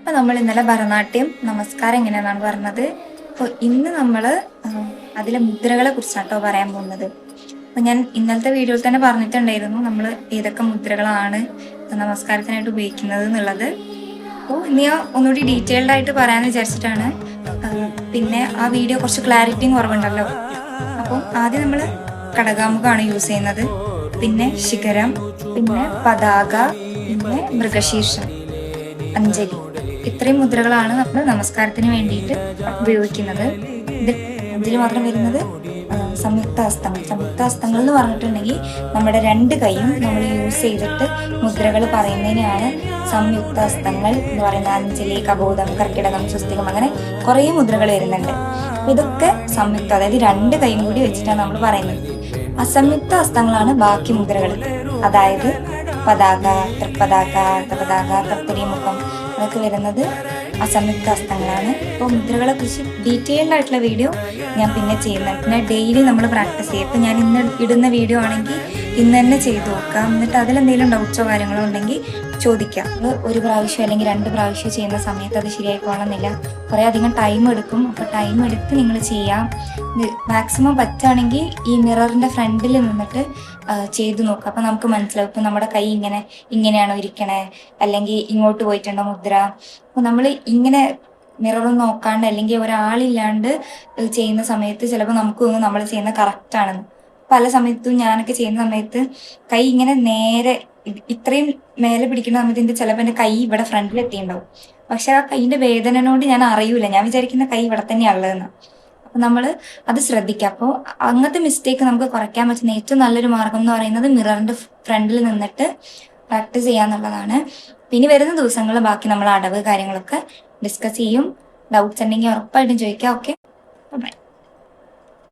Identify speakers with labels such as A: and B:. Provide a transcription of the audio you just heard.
A: അപ്പോൾ നമ്മൾ ഇന്നലെ ഭരതനാട്യം നമസ്കാരം എങ്ങനെയാണെന്നാണ് പറഞ്ഞത്. അപ്പോൾ ഇന്ന് നമ്മൾ അതിലെ മുദ്രകളെ കുറിച്ചാണ് കേട്ടോ പറയാൻ പോകുന്നത്. അപ്പോൾ ഞാൻ ഇന്നലത്തെ വീഡിയോയിൽ തന്നെ പറഞ്ഞിട്ടുണ്ടായിരുന്നു നമ്മൾ ഏതൊക്കെ മുദ്രകളാണ് നമസ്കാരത്തിനായിട്ട് ഉപയോഗിക്കുന്നത് എന്നുള്ളത്. അപ്പോൾ ഇന്ന് ഞാൻ ഒന്നുകൂടി ഡീറ്റെയിൽഡ് ആയിട്ട് പറയാമെന്ന് വിചാരിച്ചിട്ടാണ്. പിന്നെ ആ വീഡിയോ കുറച്ച് ക്ലാരിറ്റിയും കുറവുണ്ടല്ലോ. അപ്പോൾ ആദ്യം നമ്മൾ കടകാമുഖമാണ് യൂസ് ചെയ്യുന്നത്, പിന്നെ ശിഖരം, പിന്നെ പതാക, പിന്നെ മൃഗശീർഷം, അഞ്ജലി. ഇത്രയും മുദ്രകളാണ് നമ്മൾ നമസ്കാരത്തിന് വേണ്ടിയിട്ട് ഉപയോഗിക്കുന്നത്. ഇത് അഞ്ജലി മാത്രം വരുന്നത് സംയുക്താസ്തങ്ങൾ. സംയുക്താസ്തങ്ങൾ എന്ന് പറഞ്ഞിട്ടുണ്ടെങ്കിൽ നമ്മുടെ രണ്ട് കൈയും നമ്മൾ യൂസ് ചെയ്തിട്ട് മുദ്രകൾ പറയുന്നതിനാണ് സംയുക്താസ്തങ്ങൾ എന്ന് പറയുന്നത്. അഞ്ജലി, കബോധം, കർക്കിടകം, സ്വസ്തികം, അങ്ങനെ കുറേ മുദ്രകൾ വരുന്നുണ്ട്. അപ്പൊ ഇതൊക്കെ സംയുക്ത, അതായത് രണ്ട് കൈയും കൂടി വെച്ചിട്ടാണ് നമ്മൾ പറയുന്നത്. അസംയുക്ത ഹസ്തങ്ങളാണ് ബാക്കി മുദ്രകൾ, അതായത് പതാക, തൃപ്പതാക, അർദ്ധപതാക, തൃപ്പതിമുഖം, അതൊക്കെ വരുന്നത് അസംയുക്ത ഹസ്തങ്ങളാണ്. അപ്പോൾ മുദ്രകളെ കുറിച്ച് ഡീറ്റെയിൽഡ് ആയിട്ടുള്ള വീഡിയോ ഞാൻ പിന്നെ ചെയ്യുന്നുണ്ട്. പിന്നെ ഡെയിലി നമ്മൾ പ്രാക്ടീസ് ചെയ്യും. ഇപ്പം ഞാൻ ഇന്ന് ഇടുന്ന വീഡിയോ ആണെങ്കിൽ ഇന്ന് തന്നെ ചെയ്ത് നോക്കാം. എന്നിട്ട് അതിലെന്തെങ്കിലും ഡൗട്ട്സോ കാര്യങ്ങളോ ഉണ്ടെങ്കിൽ ചോദിക്കാം. അത് ഒരു പ്രാവശ്യം അല്ലെങ്കിൽ 2 പ്രാവശ്യം ചെയ്യുന്ന സമയത്ത് അത് ശരിയായിക്കോണമെന്നില്ല, കുറേ അധികം ടൈം എടുക്കും. അപ്പോൾ ടൈം എടുത്ത് നിങ്ങൾ ചെയ്യാം. മാക്സിമം പറ്റുകയാണെങ്കിൽ ഈ മിററിൻ്റെ ഫ്രണ്ടിൽ നിന്നിട്ട് ചെയ്ത് നോക്കുക. അപ്പം നമുക്ക് മനസ്സിലാവും ഇപ്പം നമ്മുടെ കൈ ഇങ്ങനെയാണോ ഇരിക്കണേ, അല്ലെങ്കിൽ ഇങ്ങോട്ട് പോയിട്ടുണ്ടോ മുദ്ര. അപ്പോൾ നമ്മൾ ഇങ്ങനെ മിററൊന്നും നോക്കാണ്ട് അല്ലെങ്കിൽ ഒരാളില്ലാണ്ട് ചെയ്യുന്ന സമയത്ത് ചിലപ്പോൾ നമുക്ക് തോന്നും നമ്മൾ ചെയ്യുന്ന കറക്റ്റാണെന്ന്. പല സമയത്തും ഞാനൊക്കെ ചെയ്യുന്ന സമയത്ത് കൈ ഇങ്ങനെ നേരെ ഇത്രയും മേലെ പിടിക്കുന്ന സമയത്ത് ചിലപ്പോൾ എൻ്റെ കൈ ഇവിടെ ഫ്രണ്ടിൽ എത്തിയിട്ടുണ്ടാവും. പക്ഷെ ആ കൈയിൻ്റെ വേദനയോട് ഞാൻ അറിയൂല, ഞാൻ വിചാരിക്കുന്ന കൈ ഇവിടെ തന്നെയുള്ളതെന്ന്. അപ്പം നമ്മൾ അത് ശ്രദ്ധിക്കുക. അപ്പോൾ അങ്ങനത്തെ മിസ്റ്റേക്ക് നമുക്ക് കുറയ്ക്കാൻ പറ്റുന്ന ഏറ്റവും നല്ലൊരു മാർഗം എന്ന് പറയുന്നത് മിററിൻ്റെ ഫ്രണ്ടിൽ നിന്നിട്ട് പ്രാക്ടീസ് ചെയ്യാന്നുള്ളതാണ്. പിന്നെ വരുന്ന ദിവസങ്ങളിൽ ബാക്കി നമ്മൾ അടവ് കാര്യങ്ങളൊക്കെ ഡിസ്കസ് ചെയ്യും. ഡൗട്ട്സ് ഉണ്ടെങ്കിൽ ഉറപ്പായിട്ടും ചോദിക്കാം. Okay, by.